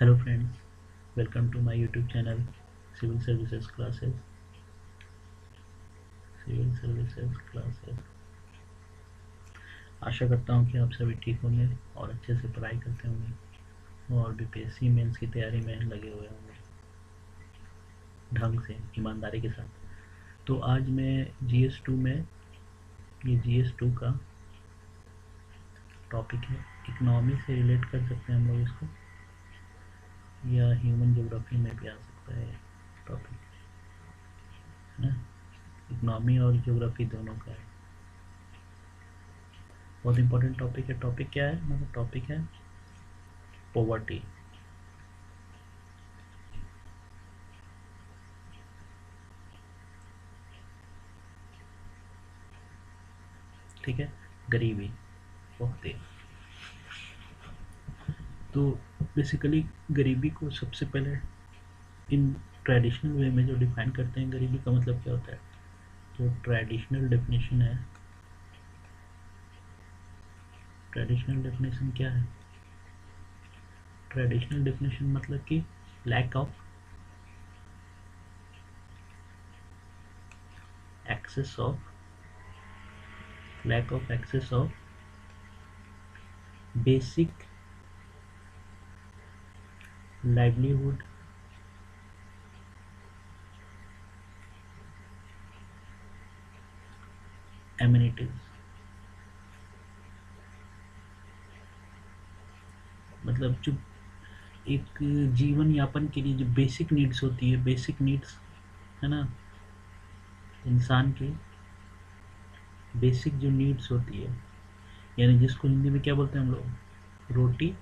Hello friends, welcome to my YouTube channel Civil Services Classes. Civil Services Classes. आशा करता हूँ कि आप सभी ठीक होंगे और अच्छे से पढ़ाई करते होंगे और बीपीएससी मेंस की तैयारी में लगे हुए होंगे ढंग से, ईमानदारी के साथ। तो आज मैं GS2 में, ये GS2 का टॉपिक है, इकोनॉमी से रिलेट कर सकते हैं हम लोग इसको, या ह्यूमन ज्योग्राफी में भी आ सकता है टॉपिक, है ना। इकोनॉमी और ज्योग्राफी दोनों का है, बहुत इंपॉर्टेंट टॉपिक है। टॉपिक क्या है? मतलब टॉपिक है पॉवर्टी। ठीक है, गरीबी, बहुत ही। तो बेसिकली गरीबी को सबसे पहले इन ट्रेडिशनल वे में जो डिफाइन करते हैं, गरीबी का मतलब क्या होता है, तो ट्रेडिशनल डेफिनेशन है। ट्रेडिशनल डेफिनेशन क्या है? ट्रेडिशनल डेफिनेशन मतलब कि lack of access of basic livelihood amenities. मतलब जो एक जीवन यापन के लिए जो बेसिक नीड्स होती है, बेसिक नीड्स, है ना, इंसान की बेसिक जो नीड्स होती है, यानी जिसको हिंदी में क्या बोलते हैं हम लोग, रोटी,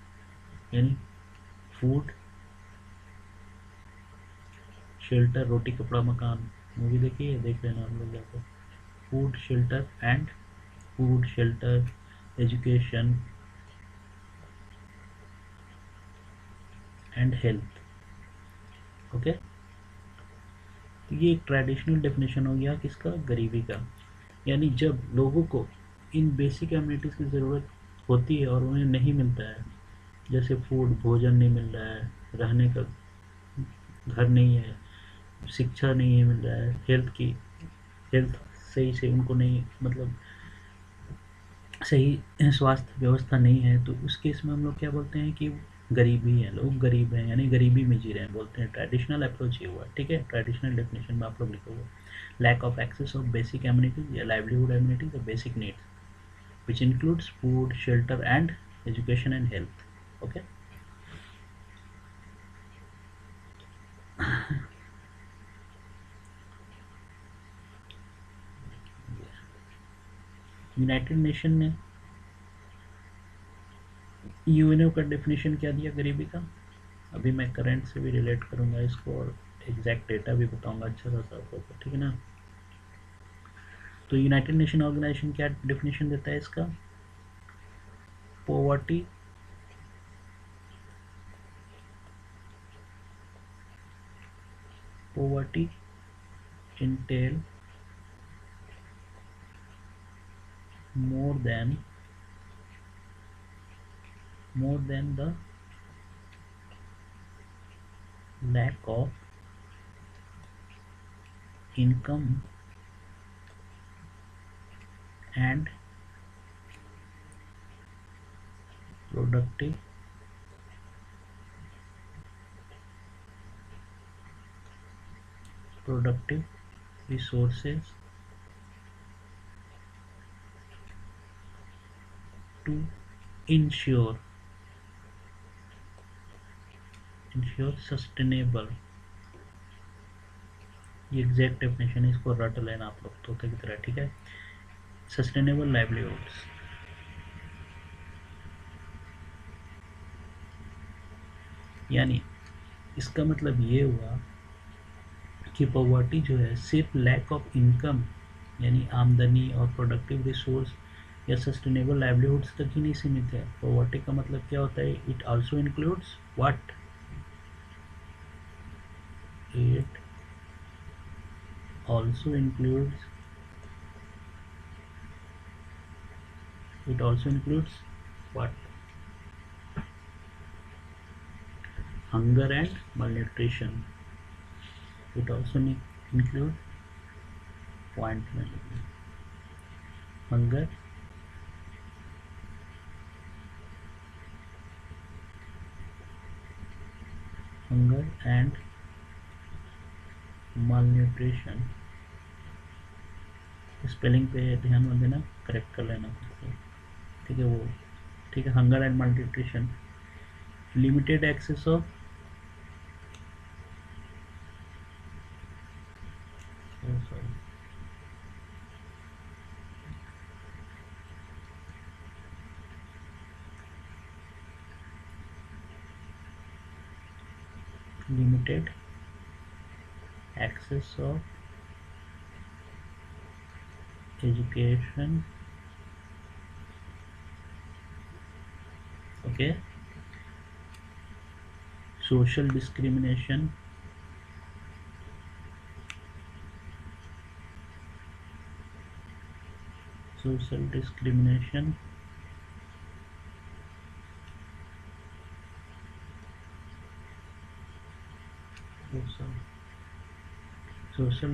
यानी फूड, शेल्टर, रोटी कपड़ा मकान, मूवी देखी है, देख लेना हम लोग जाकर। Food shelter education and health. Okay, तो ये एक ट्रेडिशनल डेफिनेशन हो गया किसका, गरीबी का। यानी जब लोगों को इन बेसिक एमिनिटीज़ की ज़रूरत होती है और उन्हें नहीं मिलता है, जैसे फूड, भोजन नहीं मिल रहा है, रहने का घर नहीं है, शिक्षा नहीं है मिल रहा है, हेल्थ सही से उनको नहीं, मतलब सही स्वास्थ्य व्यवस्था नहीं है, तो उस केस में हम लोग क्या बोलते हैं कि गरीबी है, लोग गरीब हैं, यानी गरीबी में जी रहे हैं, बोलते हैं। ट्रेडिशनल अप्रोच ये हुआ, ठीक है। ट्रेडिशनल डेफिनेशन में आप लोग लिखोगे lack of access of basic amenities या लाइवलीहुड एमिनिटीज या basic needs which includes food shelter and education and health. Okay, United Nation ने यूएनओ का डेफिनेशन क्या दिया गरीबी का, अभी मैं करंट से भी रिलेट करूंगा इसको और एग्जैक्ट डेटा भी बताऊंगा अच्छा खासा आपको, ठीक है ना। तो यूनाइटेड नेशन ऑर्गेनाइजेशन क्या डेफिनेशन देता है इसका, poverty poverty entail more than the lack of income and productive resources to ensure sustainable, ये एग्जैक्ट डेफिनेशन है, इसको रट लेना आप लोग तोते की तरह, ठीक है। सस्टेनेबल लाइवलीहुड्स, यानी इसका मतलब ये हुआ कि पॉवर्टी जो है सिर्फ लैक ऑफ इनकम, यानी आमदनी और प्रोडक्टिव रिसोर्स या सस्टेनेबल लाइवलीहुड्स तक ही नहीं सीमित है। पॉवर्टी का मतलब क्या होता है, it also includes what, it also includes what, hunger and malnutrition. It also include point hunger, and malnutrition. Spelling पे ध्यान मत देना, करेक्ट कर लेना खुद से, ठीक है वो, ठीक है। Hunger and malnutrition, limited access of limited access of education, okay, social discrimination, social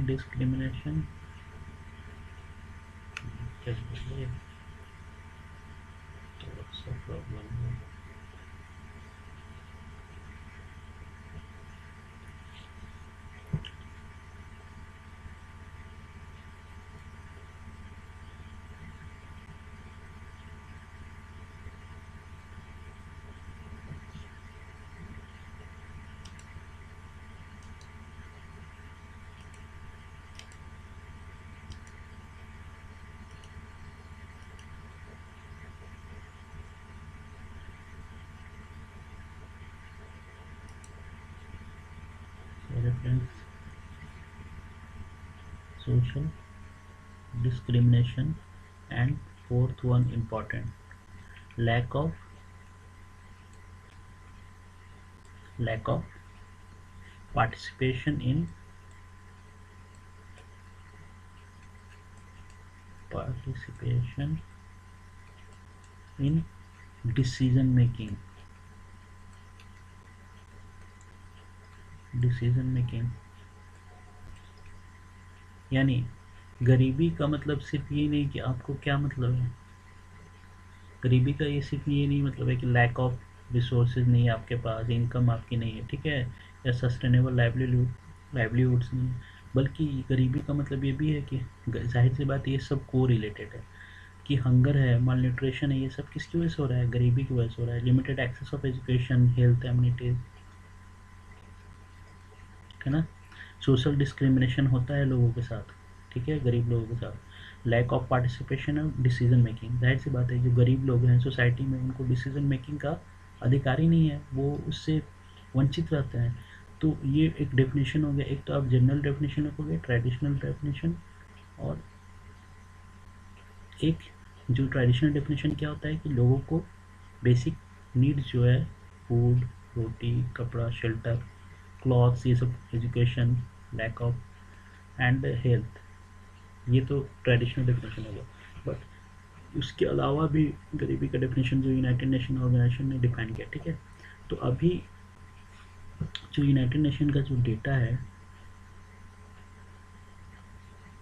discrimination, क्या बोलिए, थोड़ा सा प्रॉब्लम है। Reference, social discrimination, and fourth one important, lack of participation in decision making, यानी गरीबी का मतलब सिर्फ ये नहीं कि आपको क्या मतलब है, गरीबी का ये सिर्फ ये नहीं मतलब है कि लैक ऑफ रिसोर्सेज नहीं है आपके पास, इनकम आपकी नहीं है, ठीक है, या सस्टेनेबल लाइवलीहुड्स नहीं है, बल्कि गरीबी का मतलब ये भी है कि जाहिर सी बात ये सब को रिलेटेड है कि हंगर है, मालन्यूट्रिशन है, ये सब किसकी वजह से हो रहा है, गरीबी की वजह से हो रहा है। Limited access of education, health, amenities, है ना। सोशल डिस्क्रिमिनेशन होता है लोगों के साथ, ठीक है, गरीब लोगों के साथ। लैक ऑफ पार्टिसिपेशन और डिसीजन मेकिंग, जाहिर सी बात है जो गरीब लोग हैं सोसाइटी में उनको डिसीजन मेकिंग का अधिकार ही नहीं है, वो उससे वंचित रहते हैं। तो ये एक डेफिनेशन हो गया, एक तो आप जनरल डेफिनेशन रखोगे, ट्रेडिशनल डेफिनेशन, और एक जो ट्रेडिशनल डेफिनेशन क्या होता है कि लोगों को बेसिक नीड्स जो है, फूड, रोटी, कपड़ा, शेल्टर, क्लॉथ्स, ये सब, education, lack of and health, ये तो ट्रेडिशनल डेफिनेशन होगा। बट उसके अलावा भी गरीबी का डेफिनेशन जो यूनाइटेड नेशन ऑर्गेनाइजेशन ने डिफाइन किया, ठीक है। तो अभी जो यूनाइटेड नेशन का जो डेटा है,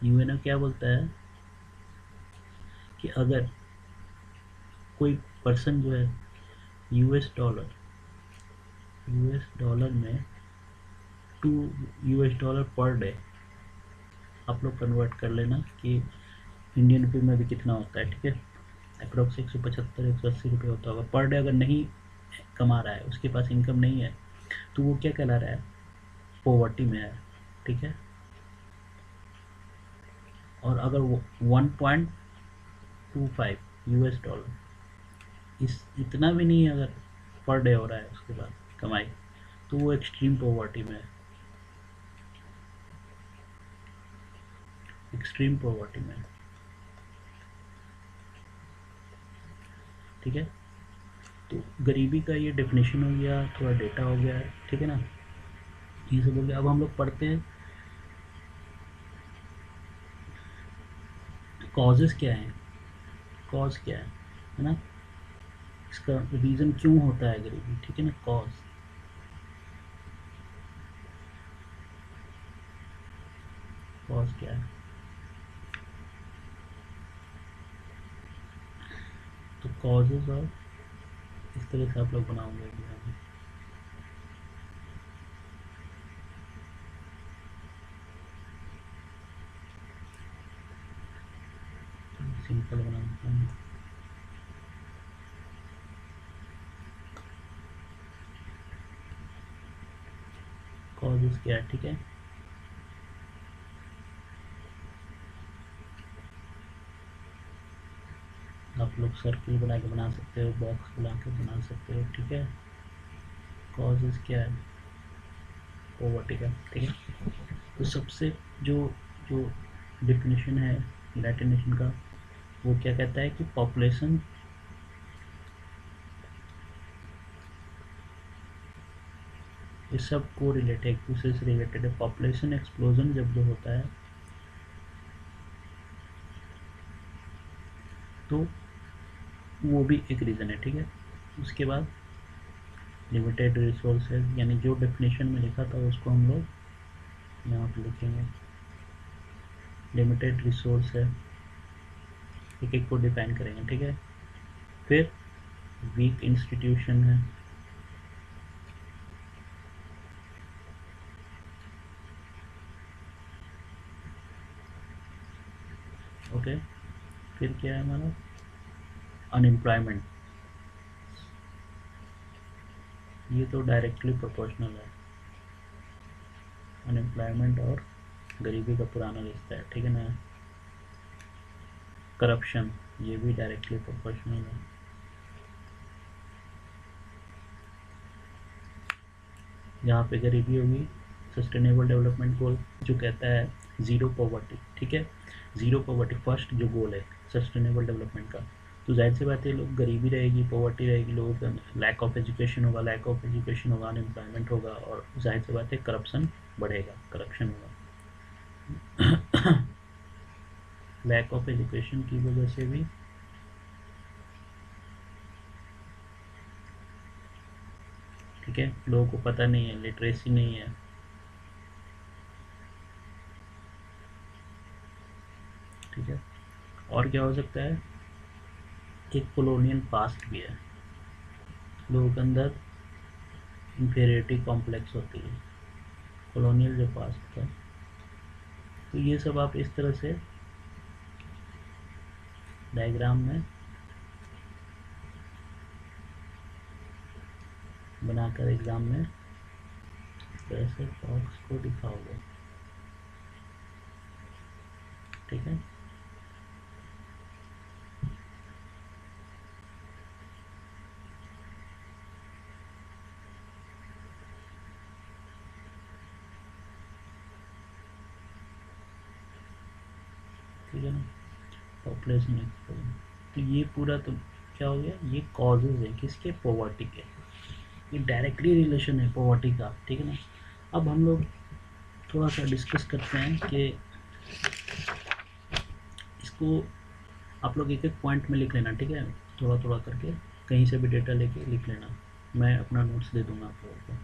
यूएनओ क्या बोलता है कि अगर कोई पर्सन जो है यूएस डॉलर में $2 पर डे, आप लोग कन्वर्ट कर लेना कि इंडियन रुपये में भी कितना होता है, ठीक है, अप्रोक्स 175-180 रुपये होता होगा पर डे। अगर नहीं कमा रहा है, उसके पास इनकम नहीं है, तो वो क्या कहला रहा है, पॉवर्टी में है, ठीक है। और अगर वो 1.25 US डॉलर, इस इतना भी नहीं है अगर पर डे हो रहा है उसके बाद कमाई, तो वो एक्सट्रीम पॉवर्टी में है, एक्सट्रीम पॉवर्टी में, ठीक है। तो गरीबी का ये डेफिनेशन हो गया, थोड़ा डेटा हो गया, ठीक है ना, ये सब हो गया। अब हम लोग पढ़ते हैं कॉजेज़ क्या हैं, कॉज क्या है ना, इसका रीज़न क्यों होता है गरीबी, ठीक है ना, कॉज। कॉज क्या है? तो कॉजेज और इस तरह से आप लोग बनाओगे एग्जाम। सिंपल बनाते हैं। कॉजेज क्या है, ठीक है। आप लोग सर्किल बना के बना सकते हो, बॉक्स बना के बना सकते हो, ठीक है। कॉजेज क्या है? पॉवर्टी का, ठीक है। तो सबसे जो जो डिफिनेशन है यूनाइटेड नेशन का, वो क्या कहता है कि पॉपुलेशन, ये सब को रिलेटेड, एक दूसरे से रिलेटेड है। पॉपुलेशन एक्सप्लोजन जब जो होता है तो वो भी एक रीज़न है, ठीक है। उसके बाद लिमिटेड रिसोर्सेज, यानी जो डेफिनेशन में लिखा था उसको हम लोग यहाँ पे लिखेंगे। लिमिटेड रिसोर्स है, एक एक को डिफाइन करेंगे, ठीक है। फिर वीक इंस्टीट्यूशन है, ओके। फिर क्या है हमारा? अनएम्प्लॉयमेंट, ये तो डायरेक्टली प्रोपोर्शनल है। अनएम्प्लॉयमेंट और गरीबी का पुराना रिश्ता है, ठीक है ना। करप्शन, ये भी डायरेक्टली प्रोपोर्शनल है। जहाँ पे गरीबी होगी, सस्टेनेबल डेवलपमेंट गोल जो कहता है ज़ीरो पॉवर्टी, ठीक है। ज़ीरो पॉवर्टी फर्स्ट जो गोल है सस्टेनेबल डेवलपमेंट का। तो जाहिर सी बात है, लोग गरीबी रहेगी, पॉवर्टी रहेगी, लोगों का लैक ऑफ एजुकेशन होगा, लैक ऑफ एजुकेशन होगा, अनएम्प्लॉयमेंट होगा, और जाहिर सी बात है करप्शन बढ़ेगा, करप्शन होगा। लैक ऑफ एजुकेशन की वजह से भी, ठीक है, लोगों को पता नहीं है, लिटरेसी नहीं है, ठीक है। और क्या हो सकता है? एक कॉलोनियल पास्ट भी है, लोगों के अंदर इंफीरियरिटी कॉम्प्लेक्स होती है, कॉलोनियल जो पास्ट था। तो ये सब आप इस तरह से डायग्राम में बनाकर एग्जाम में इस तरह से बॉक्स को दिखाओगे, ठीक है। ठीक है ना, पॉपुलेशन एक्सप्लोजन। तो ये पूरा तो क्या हो गया, ये कॉजेज है किसके? पॉवर्टी के। ये डायरेक्टली रिलेशन है पॉवर्टी का, ठीक है ना। अब हम लोग थोड़ा सा डिस्कस करते हैं कि इसको आप लोग एक एक पॉइंट में लिख लेना, ठीक है, थोड़ा थोड़ा करके, कहीं से भी डेटा लेके लिख लेना। मैं अपना नोट्स दे दूंगा आप लोगों को।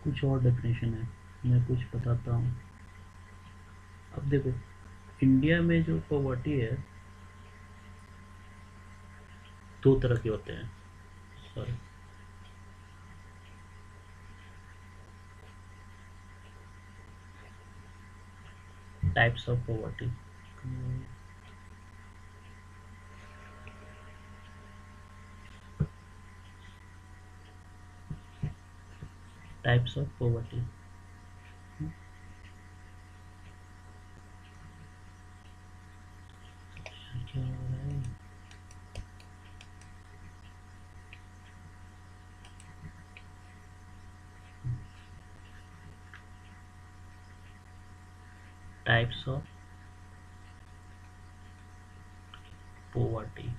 कुछ और डेफिनेशन है, मैं कुछ बताता हूँ। अब देखो, इंडिया में जो पॉवर्टी है, दो तरह के होते हैं, sorry, types of poverty. Types of poverty, क्या हो रहा है? टाइप्स ऑफ पॉवर्टी,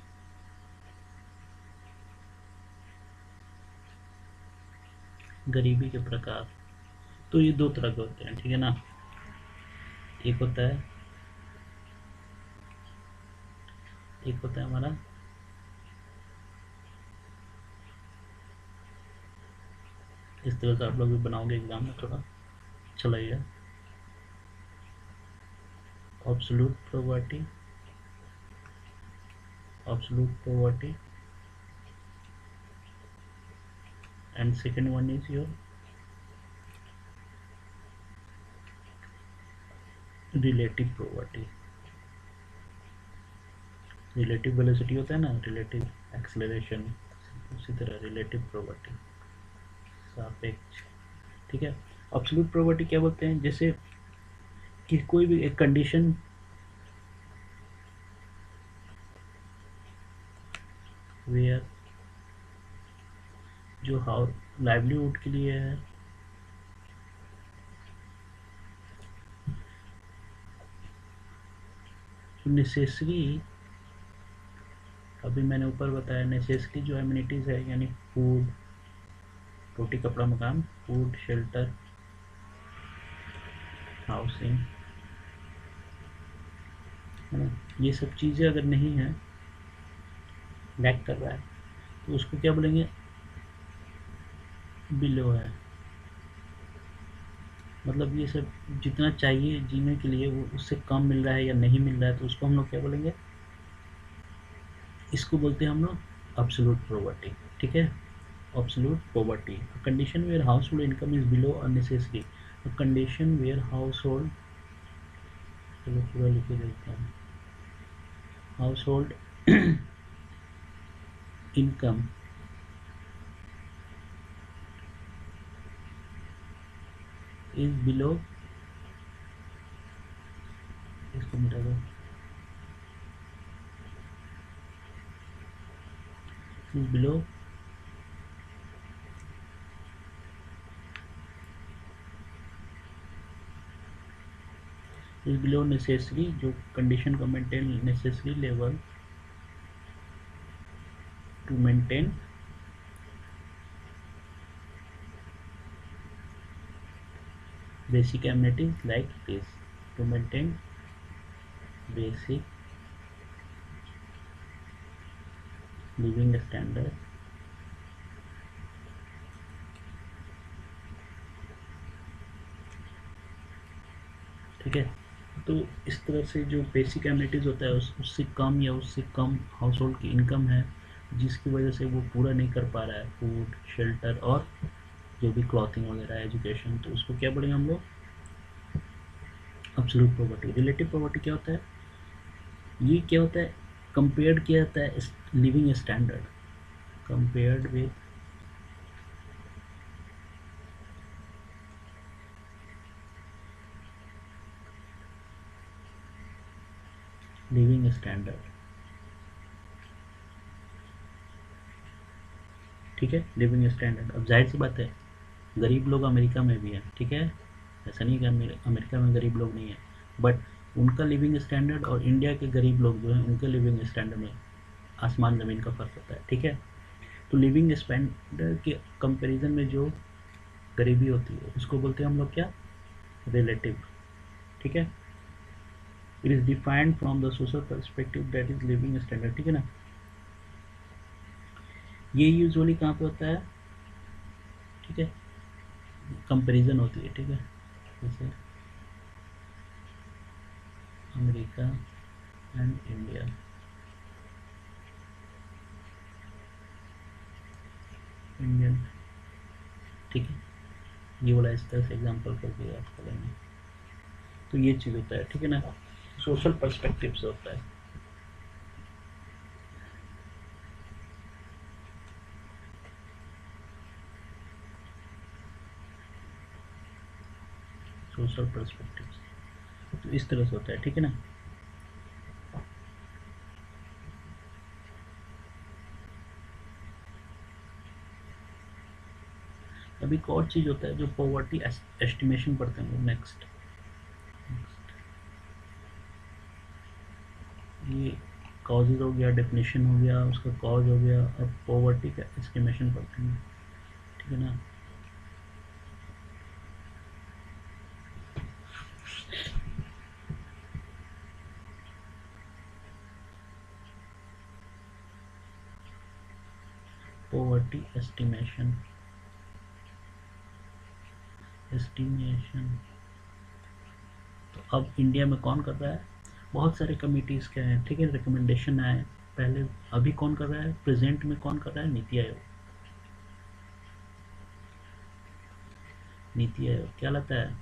गरीबी के प्रकार। तो ये दो तरह के होते हैं, ठीक है ना। एक होता है हमारा इस तरह से आप लोग भी बनाओगे एग्जाम में, थोड़ा अच्छा लगेगा। absolute poverty, absolute poverty, and second one is your relative poverty। Relative velocity होता है ना, रिलेटिव एक्सेलरेशन, उसी तरह रिलेटिव प्रॉपर्टी, सापेक्ष। ठीक है। एब्सोल्यूट प्रॉपर्टी क्या बोलते हैं, जैसे कि कोई भी एक कंडीशन वेयर जो हाउ लाइवलीहुड के लिए है, नेसेसरी, अभी मैंने ऊपर बताया नेसेसरी जो एमिनिटीज है, यानी फूड, रोटी कपड़ा मकान, फूड शेल्टर हाउसिंग, है ना, ये सब चीज़ें अगर नहीं है, लैक कर रहा है, तो उसको क्या बोलेंगे, बिलो है। मतलब ये सब जितना चाहिए जीने के लिए वो उससे कम मिल रहा है या नहीं मिल रहा है, तो उसको हम लोग क्या बोलेंगे, इसको बोलते हैं हम लोग एब्सोल्यूट पॉवर्टी। ठीक है। Absolute poverty, condition where household income is below a necessary, condition where household, चलो पूरा लिखे देता हूँ, household income is below, इसको मिटा दो, is below is below necessary, जो कंडीशन को maintain necessary level to maintain basic amenities like this, to maintain basic living standard। ठीक है। तो इस तरह से जो बेसिक एमिनिटीज़ होता है उससे कम या उससे कम हाउस होल्ड की इनकम है, जिसकी वजह से वो पूरा नहीं कर पा रहा है, फूड शेल्टर और जो भी क्लॉथिंग वगैरह एजुकेशन, तो उसको क्या बोलेंगे हम लोग, एब्सोल्यूट पॉवर्टी। रिलेटिव पॉवर्टी क्या होता है, ये क्या होता है, कंपेयर्ड किया जाता है living standard, compared with living standard. ठीक है, लिविंग स्टैंडर्ड। अब जाहिर सी बात है गरीब लोग अमेरिका में भी हैं, ठीक है, ऐसा नहीं कि अमेरिका में गरीब लोग नहीं है, बट उनका लिविंग स्टैंडर्ड और इंडिया के गरीब लोग जो हैं उनके लिविंग स्टैंडर्ड में आसमान ज़मीन का फ़र्क होता है। ठीक है। तो लिविंग स्टैंडर्ड के कंपैरिजन में जो गरीबी होती है उसको बोलते हैं हम लोग क्या, रिलेटिव। ठीक है। It is defined from the social perspective that is living standard. ठीक है ना। ये यूजुअली कहाँ पे होता है, ठीक है, कंपैरिजन होती है। ठीक है, जैसे अमेरिका एंड इंडिया, इंडियन, ठीक है, ये वाला इस तरह से एग्जांपल करके याद करेंगे, तो ये चीज़ होता है। ठीक है ना, सोशल पर्सपेक्टिव से होता है। सोशल पर्सपेक्टिव तो इस तरह से होता है। ठीक है ना। अब एक और चीज़ होता है जो पॉवर्टी एस्टिमेशन पढ़ते हैं नेक्स्ट, ये कॉजेज हो गया, डेफिनेशन हो गया, उसका कॉज हो गया, अब पॉवर्टी का एस्टिमेशन पढ़ते हैं। ठीक है ना। एस्टिमेशन तो अब इंडिया में कौन कर रहा है? बहुत सारे कमिटीज़ के हैं, ठीक है, रिकमेंडेशन आए पहले। अभी कौन कर रहा है? प्रेजेंट में कौन कर रहा है? नीति आयोग। नीति आयोग क्या लाता है?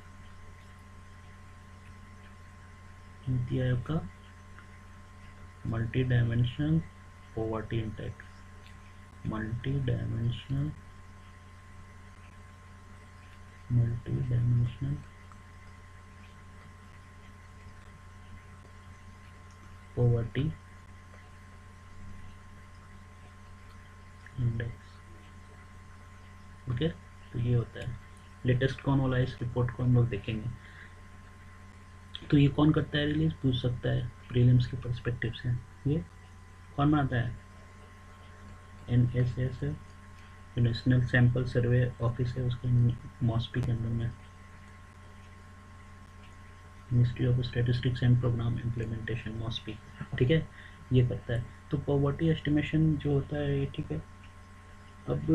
नीति आयोग का multi dimensional poverty index, multi dimensional poverty index. Okay, तो ये होता है लेटेस्ट कौन वाला है, इस रिपोर्ट को हम लोग देखेंगे। तो ये कौन करता है रिलीज? पूछ सकता है प्रीलिम्स के पर्सपेक्टिव से। ये कौन बनाता है? NSS है, जो नेशनल सैंपल सर्वे ऑफिस है, उसके मॉस्पी के अंदर में, ministry of statistics and programme implementation, MOSPI, ठीक है, ये करता है। तो पॉवर्टी एस्टिमेशन जो होता है ये, ठीक है। अब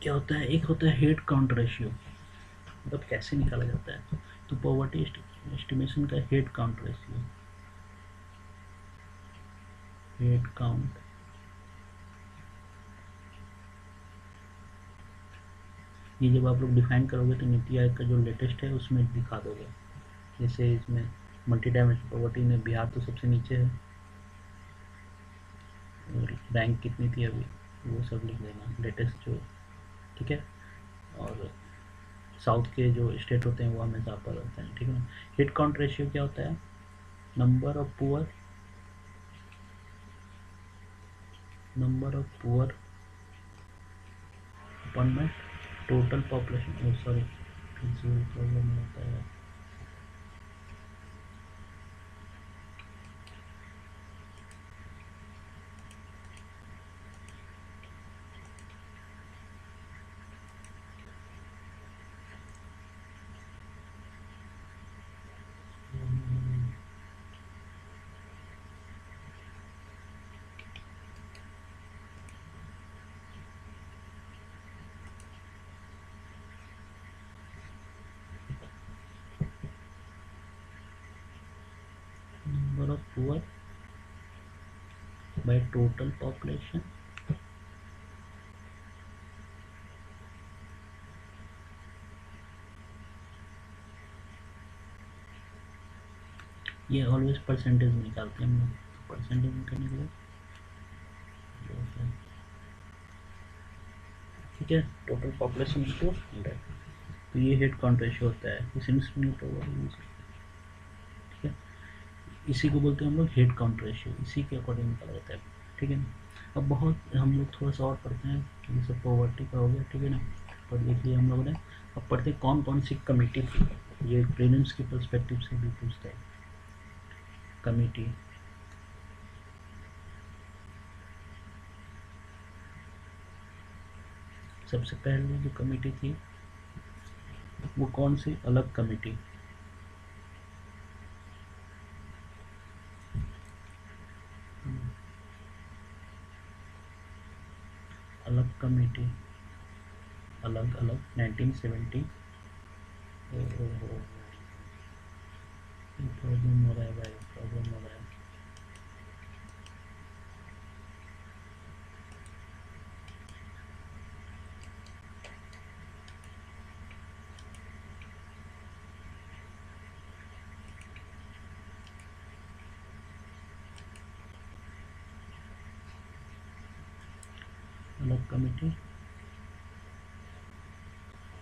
क्या होता है? एक होता है हेड काउंट रेशियो, मतलब कैसे निकाला जाता है। तो पॉवर्टी एस्टिमेशन का head count ratio, head count, ये जब आप लोग डिफाइन करोगे तो नीति आयोग का जो लेटेस्ट है उसमें दिखा दोगे। जैसे इसमें मल्टी डायमेंशनल पॉवर्टी में बिहार तो सबसे नीचे है, और रैंक कितनी थी अभी वो सब लिख देना लेटेस्ट जो, ठीक है। और साउथ के जो स्टेट होते हैं वो हमेशा ऊपर रहते हैं, ठीक है ना। हेड काउंट रेशियो क्या होता है? नंबर ऑफ पुअर अपन में टोटल पॉपुलेशन, सॉरी प्रॉब्लम होता है। Number of poor by total population, ये ऑलवेज परसेंटेज में निकालते हैं हम लोग। परसेंटेज निकालने के लिए ठीक है, टोटल पॉपुलेशन टू 100, तो ये हेड काउंट रेशियो होता है। इस इंस्ट्रूमेंट ठीक है, इसी को बोलते हैं हम लोग हेड काउंट रेशियो, इसी के अकॉर्डिंग निकाला जाता है, ठीक है ना। अब बहुत हम लोग थोड़ा सा और पढ़ते हैं, जैसे पॉवर्टी का हो गया, ठीक है ना, पढ़ लिख लिया हम लोगों ने। अब पढ़ते कौन कौन सी कमेटी थी, ये प्रीलिम्स के पर्सपेक्टिव से भी पूछता है। कमेटी, सबसे पहले जो कमेटी थी वो कौन सी? अलग कमेटी, अलग कमेटी, अलग अलग 1970। प्रॉब्लम हो रहा है भाई, प्रॉब्लम हो रहा है। अलग कमेटी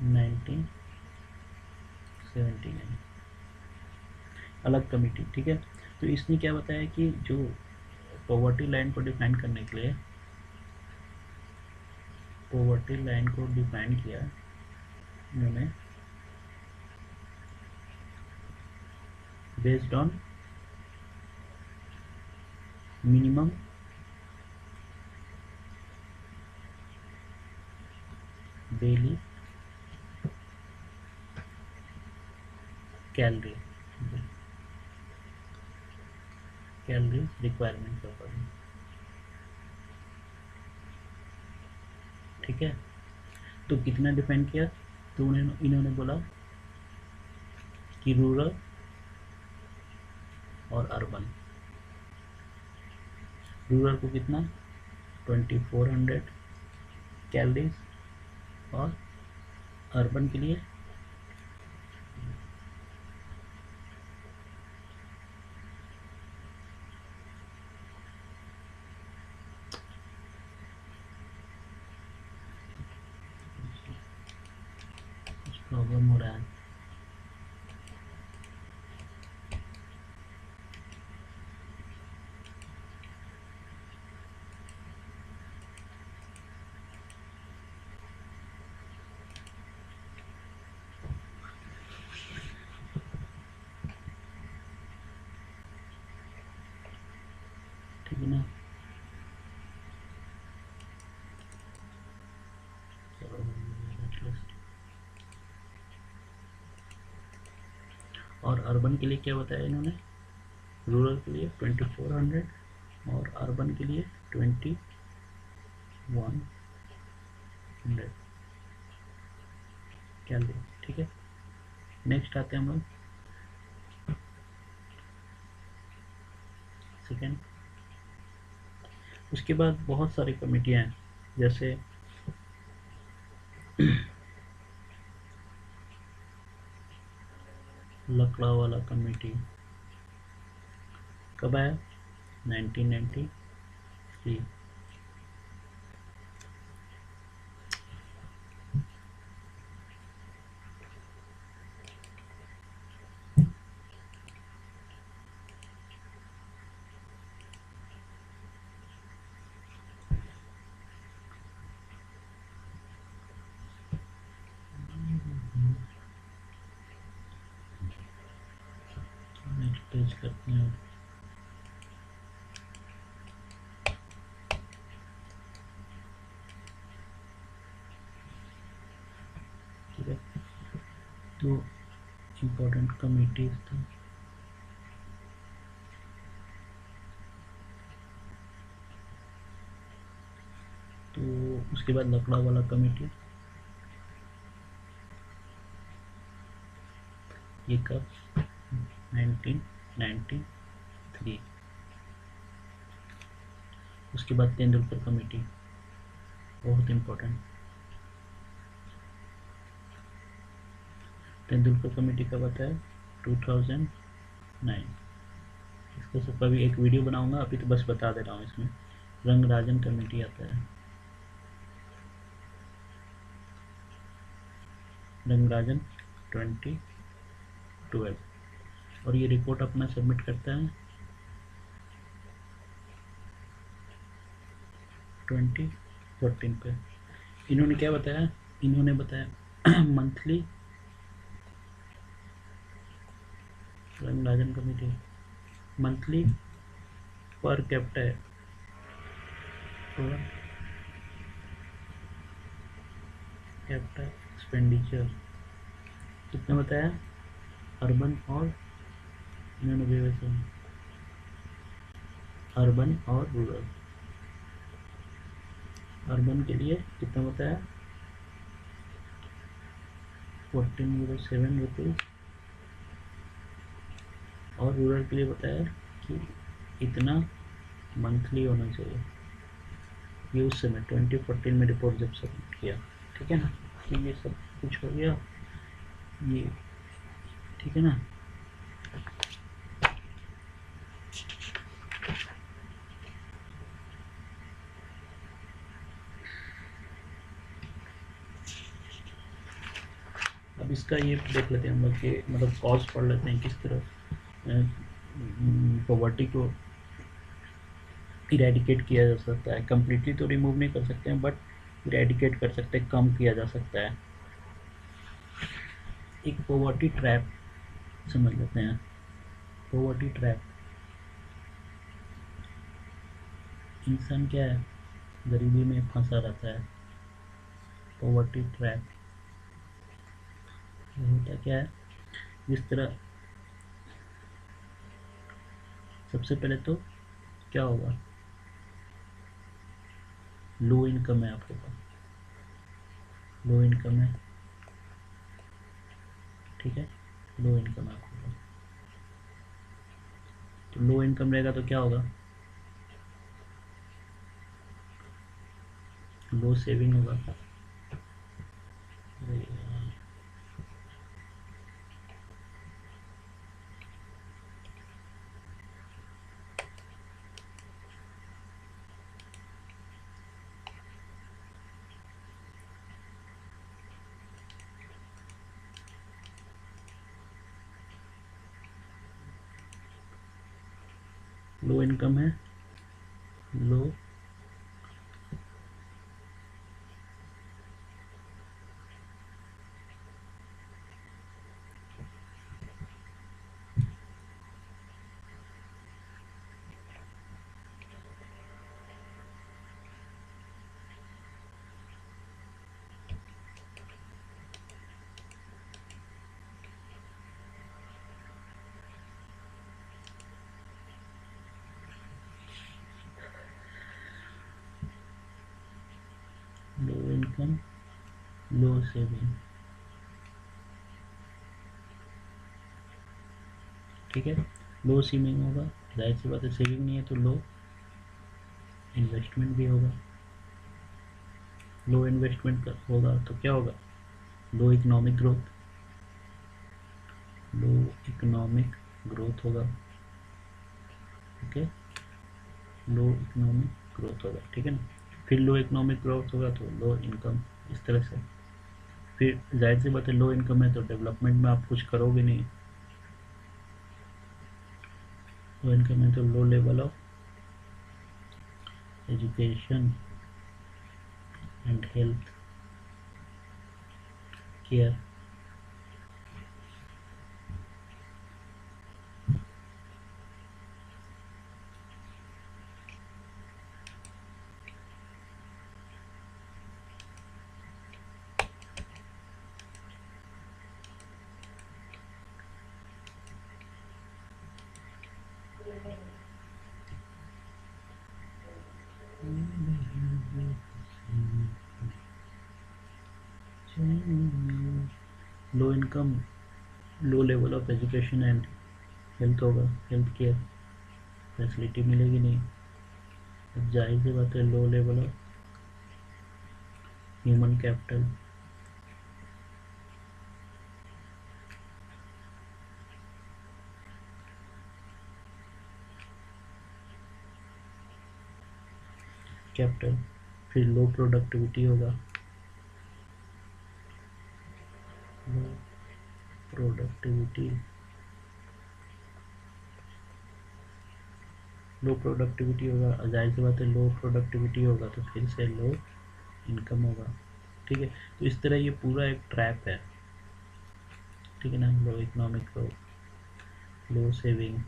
1979, अलग कमेटी, ठीक है। तो इसने क्या बताया कि जो पॉवर्टी लाइन को डिफाइन करने के लिए, पॉवर्टी लाइन को डिफाइन किया इन्होंने based on minimum daily calorie requirement के अकॉर्डिंग, ठीक है, तो कितना डिफाइन किया, तो इन्होंने बोला कि रूरल और अर्बन। रूरल को कितना 2400 कैलोरीज, और अर्बन के लिए प्रॉब्लम हो रहा है। ठीक है ना, चलो और अर्बन के लिए क्या बताया इन्होंने, रूरल के लिए 2400 और अर्बन के लिए 2100 कैलोरी। ठीक है, नेक्स्ट आते हैं हम लोग सेकेंड। उसके बाद बहुत सारी कमेटियाँ हैं, जैसे लकड़ा वाला कमेटी कब आया, 1993। नेक्स्ट पेज करते हैं। ठीक है, तो इम्पोर्टेंट कमिटीज था, तो उसके बाद लकड़ा वाला कमेटी, ये कब 1993। उसके बाद तेंदुलकर कमेटी, बहुत इम्पोर्टेंट। तेंदुलकर कमेटी का बताया 2009। इसका सबका भी एक वीडियो बनाऊंगा, अभी तो बस बता दे रहा हूँ। इसमें रंगराजन कमेटी आता है, रंगराजन 2012, और ये रिपोर्ट अपना सबमिट करता है 2014 पे। इन्होंने क्या बताया, इन्होंने बताया monthly, Rangarajan committee monthly per capita expenditure कितना बताया, अर्बन और इन्होंने भी वैसे अर्बन और रूरल। अर्बन के लिए कितना बताया 1407 रुपीज़, और रूरल के लिए बताया कि इतना मंथली होना चाहिए। ये उस समय 2014 में रिपोर्ट जब सबमिट किया। ठीक है ना, तो ये सब कुछ हो गया ये, ठीक है ना। अब इसका ये देख लेते हैं हम लोग कि मतलब कॉज पढ़ लेते हैं किस तरह पॉवर्टी को इरेडिकेट किया जा सकता है। कम्प्लीटली तो रिमूव नहीं कर सकते हैं, बट इरेडिकेट कर सकते हैं, कम किया जा सकता है। एक पॉवर्टी ट्रैप समझ लेते हैं। पॉवर्टी ट्रैप, इंसान क्या है, गरीबी में फंसा रहता है। पॉवर्टी ट्रैप होता क्या है, जिस तरह सबसे पहले तो क्या होगा, लो इनकम है आपके पास, लो इनकम है, ठीक है, लो इनकम है आपके पास। तो लो इनकम रहेगा तो क्या होगा, लो सेविंग होगा। अरे यार, लो इनकम है, लो लो इनकम, लो सेविंग, ठीक है। लो सेविंग होगा, जाहिर सी बात है सेविंग नहीं है तो लो इन्वेस्टमेंट भी होगा। लो इन्वेस्टमेंट का होगा तो क्या होगा, low economic growth, low economic growth होगा, ओके, लो इकोनॉमिक ग्रोथ होगा, ठीक है ना। फिर लो इकोनॉमिक ग्रोथ होगा तो लो इनकम, इस तरह से। फिर जाहिर सी बात है लो इनकम है तो डेवलपमेंट में आप कुछ करोगे नहीं, लो इनकम है तो low level of education and health care, low income, low level of education and health होगा, हेल्थ केयर फैसिलिटी मिलेगी नहीं। अब जाहिर सी बात है low level of human capital, capital. फिर लो प्रोडक्टिविटी होगा, लो प्रोडक्टिविटी, लो प्रोडक्टिविटी होगा, जाहिर सी बात है लो प्रोडक्टिविटी होगा तो फिर से लो इनकम होगा, ठीक है। तो इस तरह ये पूरा एक ट्रैप है, ठीक है ना। लो इकोनॉमिक ग्रोथ, लो सेविंग,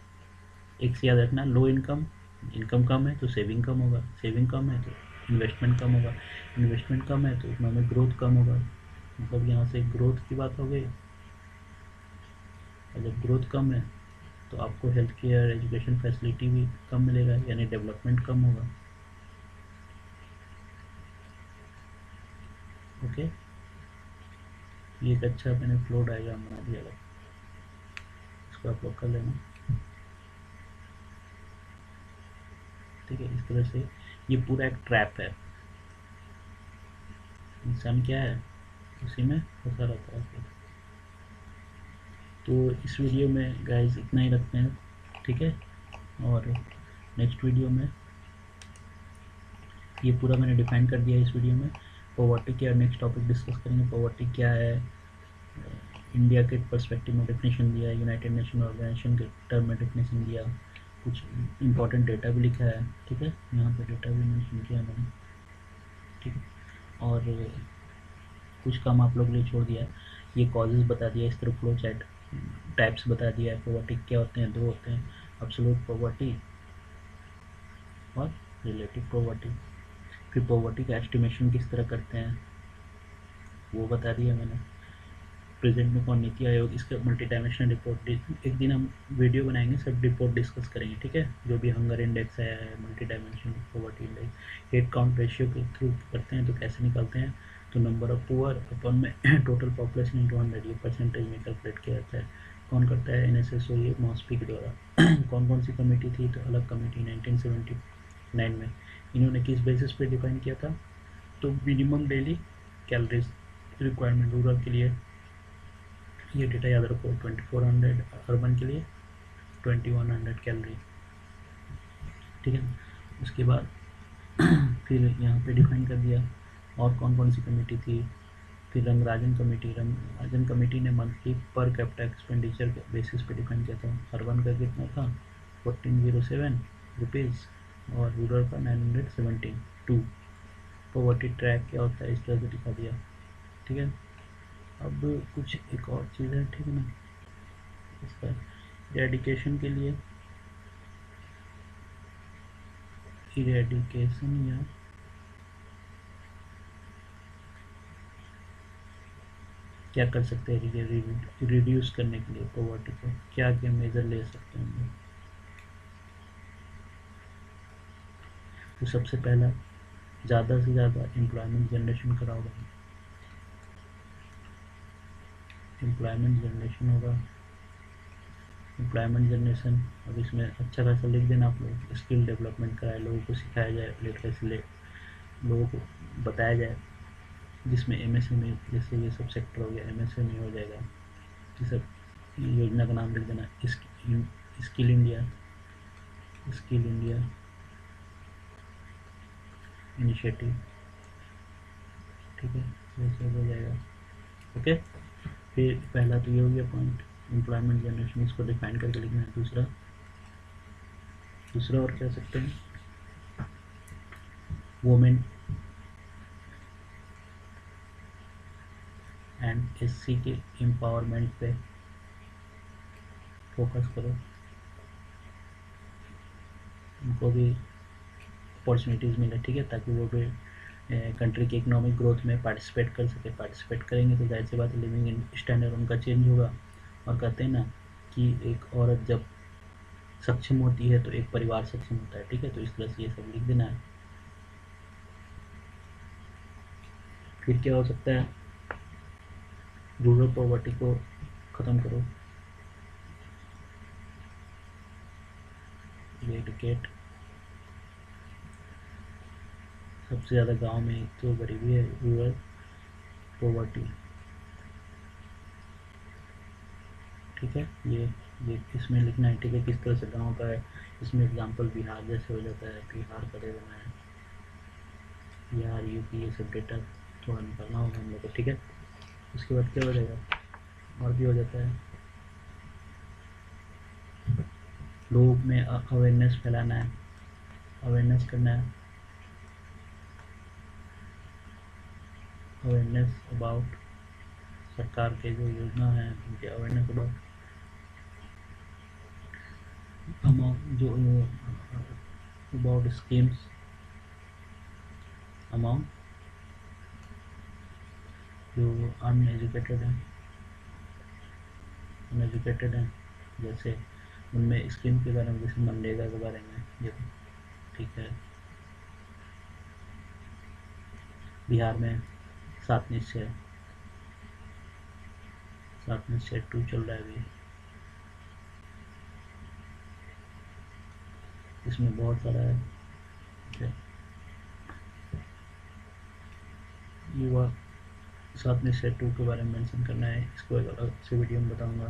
एक से याद रखना, लो इनकम, इनकम कम है तो सेविंग कम होगा, सेविंग कम है तो इन्वेस्टमेंट कम होगा, इन्वेस्टमेंट कम है तो इकोनॉमिक ग्रोथ कम होगा। मतलब यहाँ से ग्रोथ की बात हो गई, और जब ग्रोथ कम है तो आपको हेल्थ केयर एजुकेशन फैसिलिटी भी कम मिलेगा, यानी डेवलपमेंट कम होगा, ओके। ये एक अच्छा मैंने फ्लो डायग्राम बना दिया है, इसको आप लोग कर लेना, ठीक है। इस तरह से ये पूरा एक ट्रैप है, इंसान क्या है उसी में फंसा रहता है। तो इस वीडियो में गाइस इतना ही रखते हैं, ठीक है। और नेक्स्ट वीडियो में ये पूरा मैंने डिफाइन कर दिया है इस वीडियो में, पॉवर्टी के नेक्स्ट टॉपिक डिस्कस करेंगे, पॉवर्टी क्या है, इंडिया के पर्सपेक्टिव में डेफिनेशन दिया है, यूनाइटेड नेशन ऑर्गेनाइजेशन के टर्म में डेफिनेशन दिया, कुछ इंपॉर्टेंट डेटा भी लिखा है, ठीक है, यहाँ पे डेटा भी मेंशन किया मैंने, ठीक है। और कुछ काम आप लोग के लिए छोड़ दिया है, ये कॉजेज़ बता दिया, इस तरह फ्लो चैट टाइप्स बता दिया है, पॉवर्टी क्या होते हैं, दो होते हैं, एब्सोल्यूट पॉवर्टी और रिलेटिव पॉवर्टी। फिर पॉवर्टी का एस्टिमेशन किस तरह करते हैं वो बता दिया मैंने। प्रेजेंट में कौन, नीति आयोग, इसका मल्टी डायमेंशनल रिपोर्ट, एक दिन हम वीडियो बनाएंगे, सब रिपोर्ट डिस्कस करेंगे, ठीक है। जो भी हंगर इंडेक्स है, multi dimensional poverty index, head count ratio के थ्रू करते हैं तो कैसे निकालते हैं, तो नंबर ऑफ पुअर अपन में टोटल पॉपुलेशन इंटू 100 ये परसेंटेज में कैलकुलेट किया जाता है। कौन करता है? NSSO ये मॉस्पी के द्वारा। कौन कौन सी कमेटी थी? तो अलग कमेटी 1979 में। इन्होंने किस बेसिस पे डिफाइन किया था? तो minimum daily calories requirement rural के लिए, ये डेटा याद रखो, 2400, अर्बन के लिए 2100 कैलोरी। ठीक है, उसके बाद फिर यहाँ पे डिफाइन कर दिया और कौन कौन सी कमेटी थी। फिर रंगराजन कमेटी ने मंथली पर कैपिटा एक्सपेंडिचर के बेसिस पे डिफाइन किया था। अर्बन का कितना था? 1407 रुपीज़ और रूरल का 972। पॉवर्टी ट्रैक क्या होता है इस तरह से दिखा दिया। ठीक है, अब कुछ एक और चीज़ है, ठीक है ना, इसका इरेडिकेशन के लिए, इरेडिकेशन या क्या कर सकते हैं रिड्यूस करने के लिए पॉवर्टी को, क्या क्या मेजर ले सकते हैं हम लोग। तो सबसे पहला, ज़्यादा से ज़्यादा एम्प्लॉयमेंट जनरेशन कराओगे। एम्प्लॉयमेंट जनरेशन होगा, एम्प्लॉयमेंट जनरेशन। अब इसमें अच्छा खासा लिख देना आप लोग, स्किल डेवलपमेंट कराए, लोगों को सिखाया जाए, लिटरेसी लोगों को बताया जाए, जिसमें MSME जैसे ये सब सेक्टर हो गया, MSME हो जाएगा। ये सब योजना का नाम लिख देना, skill India, skill India initiative. ठीक है, ये सब हो जाएगा। ओके, फिर पहला तो ये हो गया पॉइंट, एम्प्लॉयमेंट जनरेशन, इसको डिफाइन करके लिखना है। दूसरा और कह सकते हैं, वुमेन एंड SC के एम्पावरमेंट पे फोकस करो, उनको भी अपॉर्चुनिटीज़ मिले। ठीक है, ताकि वो भी कंट्री के इकोनॉमिक ग्रोथ में पार्टिसिपेट कर सके। पार्टिसिपेट करेंगे तो जाहिर सी बात है लिविंग स्टैंडर्ड उनका चेंज होगा। और कहते हैं ना कि एक औरत जब सक्षम होती है तो एक परिवार सक्षम होता है। ठीक है, तो इस तरह से ये सब लिख देना है। फिर क्या हो सकता है? रूरल पॉवर्टी को ख़त्म करो, एडुकेट। सबसे ज़्यादा गांव में तो गरीबी है, रूरल पॉवर्टी। ठीक है, ये इसमें लिखना है। ठीक है, किस तरह से गांव का है, इसमें एग्जांपल बिहार जैसे हो जाता है, बिहार का दे देना है, बिहार UP ये सब डेटा थोड़ा निकालना होगा हम लोग को। ठीक है, उसके बाद क्या हो जाएगा, और भी हो जाता है, लोग में अवेयरनेस फैलाना है, अवेयरनेस करना है, अवेयरनेस अबाउट सरकार के जो योजना है उनके अवेयरनेस अबाउट जो अबाउट स्कीम्स अमाउंट जो अनएजुकेटेड हैं, जैसे उनमें स्कीम के बारे में, जैसे मनरेगा के बारे में ये। ठीक है, बिहार में 7 निश्चय 2 चल रहा है अभी, इसमें बहुत सारा है। युवा 7 निश्चय 2 के बारे में मेंशन करना है, इसको एक अलग से वीडियो में बताऊंगा।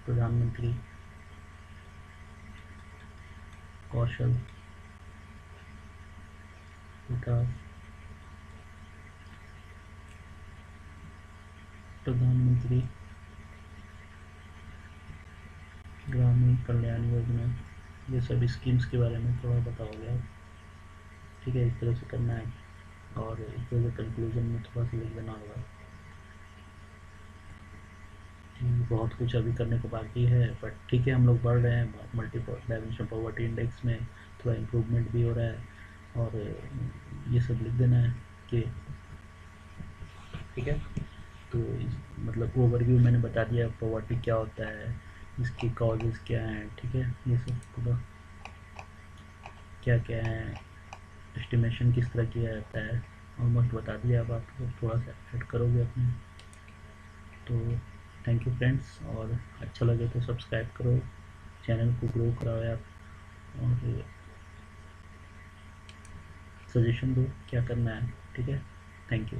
प्रधानमंत्री कौशल विकास, प्रधानमंत्री ग्रामीण कल्याण योजना, ये सब स्कीम्स के बारे में थोड़ा बताओगे आप। ठीक है, इस तरह से करना है और इस तरह से कंक्लूजन में थोड़ा सा लिख देना होगा। बहुत कुछ अभी करने को बाकी है, बट ठीक है, हम लोग बढ़ रहे हैं। मल्टीपल डायमेंशन पॉवर्टी इंडेक्स में थोड़ा इम्प्रूवमेंट भी हो रहा है, और ये सब लिख देना है कि ठीक है। तो मतलब ओवरव्यू मैंने बता दिया पॉवर्टी क्या होता है, इसकी कॉजेज़ क्या हैं। ठीक है, ये सब पूरा क्या क्या है, एस्टिमेशन किस तरह किया जाता है, ऑलमोस्ट बता दिया, अब आप लोग थोड़ा सा ऐड करोगे अपने। तो थैंक यू फ्रेंड्स, और अच्छा लगे तो सब्सक्राइब करो, चैनल को ग्रो कराओ यार, और सजेशन दो क्या करना है। ठीक है, थैंक यू।